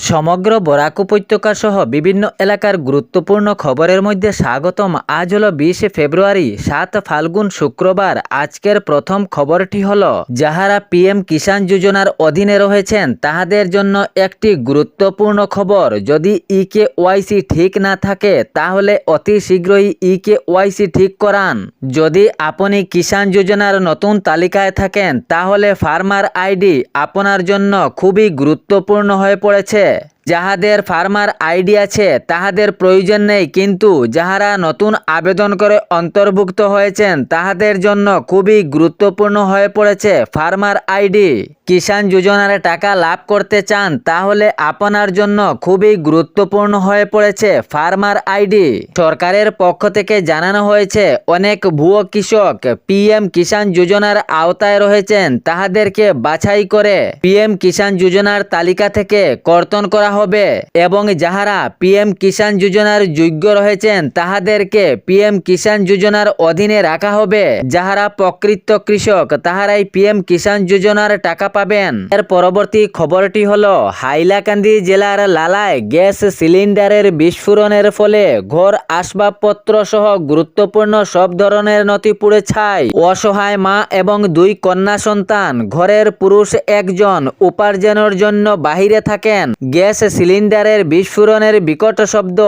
সমগ্র বরাক উপত্যকা সহ বিভিন্ন এলাকার গুরুত্বপূর্ণ খবরের মধ্যে স্বাগতম। আজ হলো 20 ফেব্রুয়ারি, 7 ফাল্গুন, শুক্রবার। আজকের প্রথম খবরটি হলো, যাহারা পিএম কিষাণ যোজনার অধীনে রয়েছেন তাহাদের জন্য একটি গুরুত্বপূর্ণ খবর। যদি ইকেওয়াইসি ঠিক না থাকে তাহলে অতি শীঘ্রই ইকেওয়াইসি ঠিক করান। যদি আপনি কিষাণ যোজনার নতুন তালিকায় থাকেন তাহলে ফার্মার আইডি আপনার জন্য খুবই গুরুত্বপূর্ণ হয়ে পড়েছে। যাহাদের ফার্মার আইডি আছে তাহাদের প্রয়োজন নেই, কিন্তু যাহারা নতুন আবেদন করে অন্তর্ভুক্ত হয়েছেন তাহাদের জন্য খুবই গুরুত্বপূর্ণ হয়ে পড়েছে ফার্মার আইডি। কিষাণ যোজনার টাকা লাভ করতে চান তাহলে আপনার জন্য খুবই গুরুত্বপূর্ণ হয়ে পড়েছে ফার্মার আইডি। সরকারের পক্ষ থেকে জানানো হয়েছে, অনেক ভুয়ো কৃষক পিএম কিষাণ যোজনার আওতায় রয়েছেন, তাহাদেরকে বাছাই করে পিএম কিষাণ যোজনার তালিকা থেকে কর্তন করা হবে এবং যাহারা পিএম কিষাণ যোজনার যোগ্য রয়েছেন তাহাদেরকে পিএম কিষাণ যোজনার অধীনে রাখা হবে। যাহারা প্রকৃত কৃষক তাহারাই পিএম কিষাণ যোজনার টাকা পাবেন। এর পরবর্তী খবরটি হলো, হাইলাকান্দি জেলার লালায় গ্যাস সিলিন্ডারের বিস্ফোরণের ফলে ঘর আসবাবপত্র সহ গুরুত্বপূর্ণ সব ধরনের নথি পুড়ে ছাই। অসহায় মা এবং 2 কন্যা সন্তান, ঘরের পুরুষ একজন উপার্জনের জন্য বাহিরে থাকেন। গ্যাস সিলিন্ডারের বিস্ফোরণের বিকট শব্দ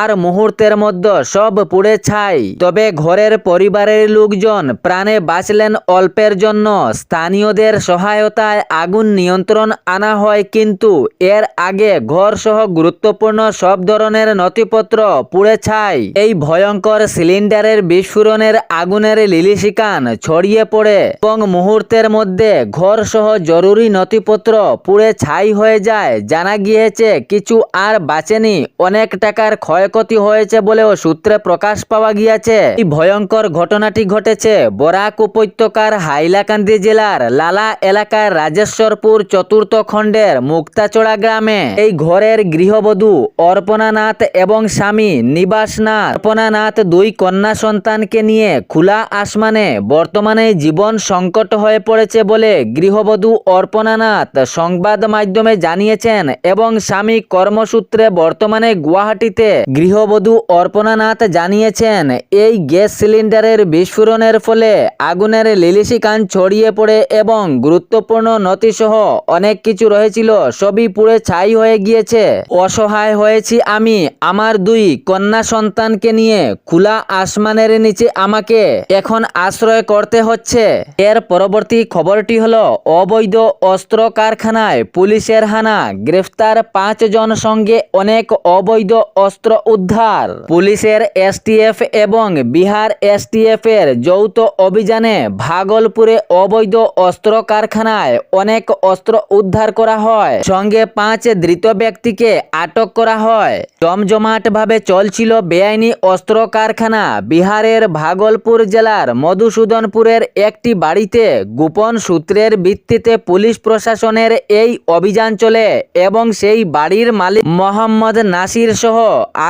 আর মুহূর্তের মধ্যে সব পুড়ে ছাই। তবে ঘরের পরিবারের লোকজন প্রাণে বাঁচলেন অল্পের জন্য। স্থানীয়দের সহায়তায় আগুন নিয়ন্ত্রণ আনা হয়, কিন্তু এর আগে ঘর সহ গুরুত্বপূর্ণ সব ধরনের নথিপত্র পুড়ে ছাই। এই ভয়ঙ্কর সিলিন্ডারের বিস্ফোরণের আগুনের লিলিশিকান ছড়িয়ে পড়ে এবং মুহূর্তের মধ্যে ঘর সহ জরুরি নথিপত্র পুড়ে ছাই হয়ে যায়। জানা গিয়েছে কিছু আর বাঁচেনি, অনেক টাকার ক্ষয়ক্ষতি হয়েছে বলেও সূত্রে প্রকাশ পাওয়া গিয়েছে। এই ভয়ঙ্কর ঘটনাটি ঘটেছে বরাক উপত্যকার হাইলাকান্দি জেলার লালা এলাকার রাজেশ্বরপুর 4র্থ খণ্ডের মুক্তাচড়া গ্রামে। এই ঘরের গৃহবধূ অর্পণা নাথ এবং স্বামী নিবাস নাথ। অর্পণা নাথ 2 কন্যা সন্তানকে নিয়ে খোলা আসমানে বর্তমানে জীবন সংকট হয়ে পড়েছে বলে গৃহবধূ অর্পণা নাথ সংবাদ মাধ্যমে জানিয়েছেন এবং স্বামী কর্মসূত্রে বর্তমানে গুয়াহাটিতে। গৃহবধূ অর্পণা নাথ জানিয়েছেন, এই গ্যাস সিলিন্ডারের বিস্ফোরণের ফলে আগুনের লিলিশিকান ছড়িয়ে পড়ে এবং গুরুত্বপূর্ণ নথিসহ অনেক কিছু রয়েছিল সবই পুড়ে ছাই হয়ে গিয়েছে। অসহায় হয়েছি আমি, আমার 2 কন্যা সন্তানকে নিয়ে খোলা আসমানের নিচে আমাকে এখন আশ্রয় করতে হচ্ছে। এর পরবর্তী খবরটি হলো, অবৈধ অস্ত্র কারখানায় পুলিশের হানা, গ্রেফতার 5 জন, সঙ্গে অনেক অবৈধ অস্ত্র উদ্ধার। পুলিশের এসটিএফ এবং বিহার এসটিএফ এর যৌথ অভিযানে ভাগলপুরে অবৈধ অস্ত্র কারখানায় অনেক অস্ত্র উদ্ধার করা হয়, সঙ্গে 5 ধৃত ব্যক্তিকে আটক করা হয়। জমজমাট ভাবে চলছিল বেআইনি অস্ত্র কারখানা। বিহারের ভাগলপুর জেলার মধুসূদনপুরের একটি বাড়িতে গোপন সূত্রের ভিত্তিতে পুলিশ প্রশাসনের এই অভিযান চলে এবং সেই বাড়ির মালিক মোহাম্মদ নাসির সহ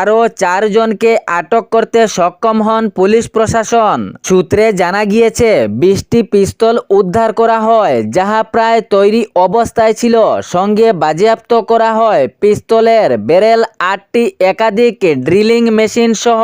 আরো 4 জনকে আটক করতে সক্ষম হন পুলিশ প্রশাসন। সূত্রে জানা গিয়েছে 20টি পিস্তল উদ্ধার করা হয়, যাহা প্রায় তৈরি অবস্থায় ছিল। সঙ্গে বাজেয়াপ্ত করা হয় পিস্তলের ব্যারেল, 8টি একাধিক ড্রিলিং মেশিন সহ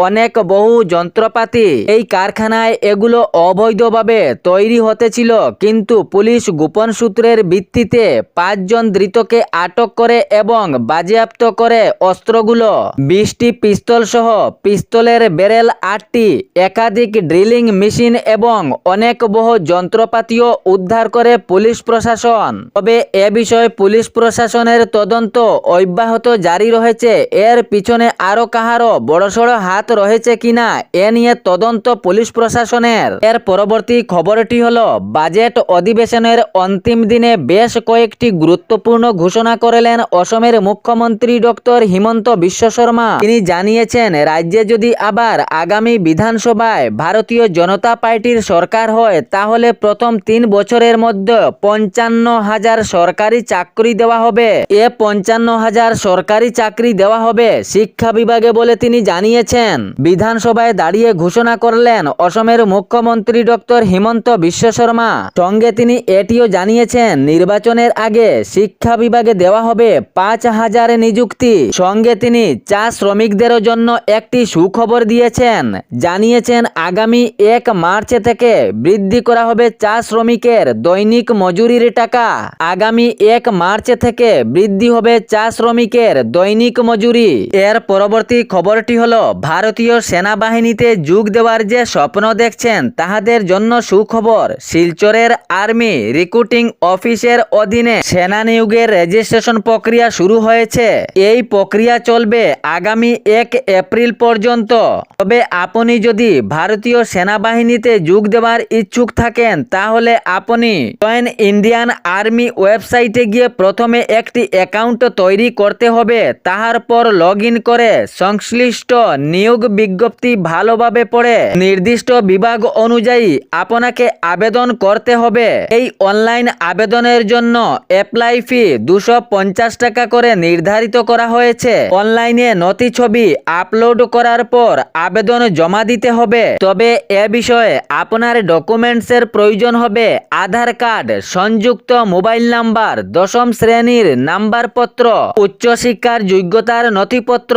অনেক বহু যন্ত্রপাতি। এই কারখানায় এগুলো অবৈধভাবে তৈরি হতেছিল, কিন্তু পুলিশ গোপন সূত্রের ভিত্তিতে 5 জন ধৃতকে আটক করে এবং বাজেয়াপ্ত করে অস্ত্রগুলো। 20টি পিস্তল সহ পিস্তলের ব্যারেল, 8টি একাধিক ড্রিলিং মেশিন এবং অনেক বহু যন্ত্রপাতিও উদ্ধার করে পুলিশ প্রশাসন। তবে এ বিষয়ে পুলিশ প্রশাসনের তদন্ত অব্যাহত জারি রয়েছে। এর পিছনে আরো কাহারো বড়সড় হাত রয়েছে কিনা এ নিয়ে তদন্ত পুলিশ প্রশাসনের। এর পরবর্তী খবরটি হলো, বাজেট অধিবেশনের অন্তিম দিনে বেশ কয়েকটি গুরুত্বপূর্ণ ঘোষণা করলেন অসমের মুখ্যমন্ত্রী ডক্টর হিমন্ত বিশ্ব শর্মা। তিনি জানিয়েছেন, রাজ্যে যদি আবার আগামী বিধানসভায় ভারতীয় জনতা পার্টির সরকার হয় তাহলে প্রথম 3 বছরের মধ্যে 55,000 সরকারি চাকরি দেওয়া হবে। 55,000 সরকারি চাকরি দেওয়া হবে শিক্ষা বিভাগে বলে তিনি জানিয়েছেন। বিধানসভায় দাঁড়িয়ে ঘোষণা করলেন অসমের মুখ্যমন্ত্রী ডক্টর হিমন্ত বিশ্ব শর্মা। সঙ্গে তিনি এটিও জানিয়েছেন, নির্বাচনের আগে শিক্ষা বিভাগে দেওয়া হবে 5,000 নিযুক্তি। সঙ্গে তিনি চা শ্রমিকদের জন্য একটি সুখবর দিয়েছেন, জানিয়েছেন আগামী 1 মার্চ থেকে বৃদ্ধি করা হবে চা শ্রমিকের দৈনিক মজুরির টাকা। আগামী 1 মার্চ থেকে বৃদ্ধি হবে চা শ্রমিকের দৈনিক মজুরি। এর পরবর্তী খবরটি হলো, ভারতীয় সেনাবাহিনীতে যোগ দেওয়ার যে স্বপ্ন দেখছেন তাহাদের জন্য সুখবর। শিলচরের আর্মি রিক্রুটিং অফিসের অধীনে সেনা নিয়োগের রেজিস্ট্রেশন প্রক্রিয়া শুরু হয়েছে। এই প্রক্রিয়া চলবে আগামী 1 এপ্রিল পর্যন্ত। তবে আপনি যদি ভারতীয় সেনাবাহিনীতে যোগ দেওয়ার ইচ্ছুক থাকেন তাহলে আপনি জয়েন ইন্ডিয়ান আর্মি ওয়েবসাইটে গিয়ে প্রথমে একটি অ্যাকাউন্ট তৈরি করতে হবে। তাহার পর লগ ইন করে সংশ্লিষ্ট নিয়োগ বিজ্ঞপ্তি ভালোভাবে পড়ে নির্দিষ্ট বিভাগ অনুযায়ী আপনাকে আবেদন করতে হবে। এই অনলাইন আবেদনের জন্য অ্যাপ্লাই ফি 250 টাকা করে নির্ধারিত করা হয়েছে। অনলাইনে নথি ছবি আপলোড করার পর আবেদন জমা দিতে হবে। তবে এ বিষয়ে আপনার ডকুমেন্টসের প্রয়োজন হবে আধার কার্ড, সংযুক্ত মোবাইল নাম্বার, 10ম শ্রেণীর নাম্বারপত্র, উচ্চশিক্ষার যোগ্যতার নথিপত্র,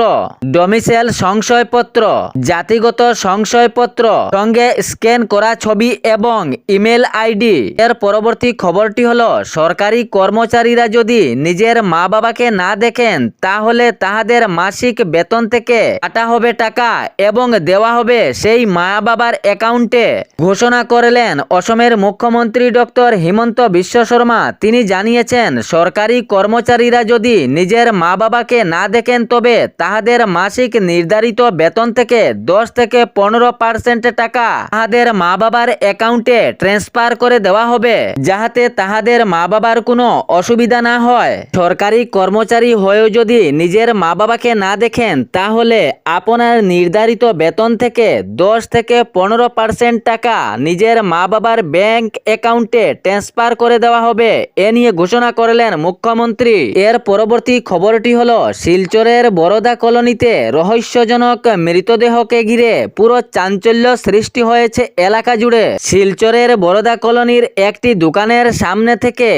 ডোমিসাইল সংশয়পত্র, জাতিগত সংশয়পত্র, সঙ্গে স্ক্যান করা ছবি এবং ইমেল আইডি। এর পরবর্তী খবরটি হলো, সরকারি কর্মচারীরা যদি নিজের মা বাবাকে না দেখেন তাহলে তাহাদের মাসিক বেতন থেকে কাটা হবে টাকা এবং দেওয়া হবে সেই মা বাবার অ্যাকাউন্টে। ঘোষণা করলেন অসমের মুখ্যমন্ত্রী ডক্টর হিমন্ত বিশ্ব শর্মা। তিনি জানিয়েছেন, সরকারি কর্মচারীরা যদি নিজের মা বাবাকে না দেখেন তবে তাহাদের মাসিক নির্ধারিত বেতন থেকে 10 থেকে 15% টাকা তাহাদের মা বাবার অ্যাকাউন্টে ট্রান্সফার করে দেওয়া হবে, যাহাতে তাহাদের মা বাবার কোনো অসুবিধা না হয়। সরকারি কর্মচারী হয়েও যদি নিজের মা বাবাকে না দেখেন তাহলে আপনার নির্ধারিত বেতন থেকে 10 থেকে 15% টাকা নিজের মা বাবার ব্যাংক অ্যাকাউন্টে ট্রান্সফার করে দেওয়া হবে। এ নিয়ে ঘোষণা করলেন মুখ্যমন্ত্রী। এর পরবর্তী খবরটি হলো, শিলচরের বরোদা কলোনিতে রহস্যজনক মৃতদেহকে ঘিরে পুরো চাঞ্চল্য সৃষ্টি হয়েছে এলাকা জুড়ে। শিলচরের বরোদা কলোনির একটি দোকানের সামনে থেকে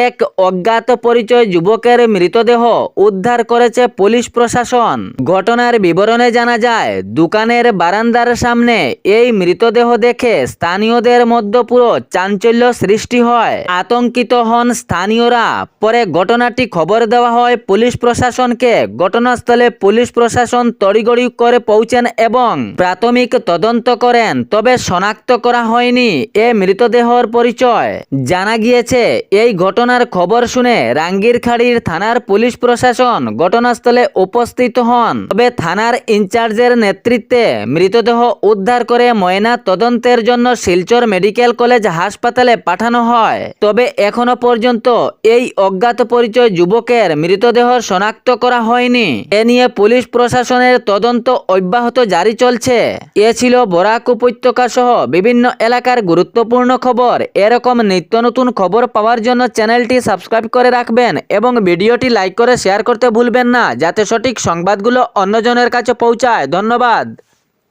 এক অজ্ঞাত পরিচয় যুবকের মৃতদেহ উদ্ধার করেছে পুলিশ প্রশাসন। ঘটনার বিবরণে জানা যায়, দোকানের বারান্দার সামনে এই মৃতদেহ দেখে স্থানীয়দের মধ্যে পুরো চাঞ্চল্য সৃষ্টি হয়। আতঙ্কিত হন স্থানীয়রা। পরে ঘটনাটি খবর দেওয়া হয় পুলিশ প্রশাসনকে। ঘটনাস্থলে পুলিশ প্রশাসন তড়িঘড়ি করে পৌঁছেন এবং প্রাথমিক তদন্ত করেন। তবে শনাক্ত করা হয়নি এ মৃতদেহর পরিচয়। জানা গিয়েছে, এই ঘটনার খবর শুনে রাঙ্গিরখাড়ির থানার পুলিশ প্রশাসন ঘটনাস্থলে উপস্থিত হন। তবে থানার ইনচার্জের নেতৃত্বে মৃতদেহ উদ্ধার করে ময়না তদন্তের জন্য শিলচর মেডিকেল কলেজ হাসপাতালে পাঠানো হয়। তবে এখনো পর্যন্ত এই অজ্ঞাত পরিচয় যুবকের মৃতদেহ শনাক্ত করা হয়নি। এ নিয়ে পুলিশ প্রশাসনের তদন্ত অব্যাহত জারি চলছে। এ ছিল বরাক উপত্যকা সহ বিভিন্ন এলাকার গুরুত্বপূর্ণ খবর। এরকম নিত্য নতুন খবর পাওয়ার জন্য চ্যানেলটি সাবস্ক্রাইব করে রাখবেন এবং ভিডিওটি লাইক করে শেয়ার করতে ভুলবেন না, যাতে সঠিক সংবাদগুলো অন্যজনের কাছে পৌঁছায়। ধন্যবাদ।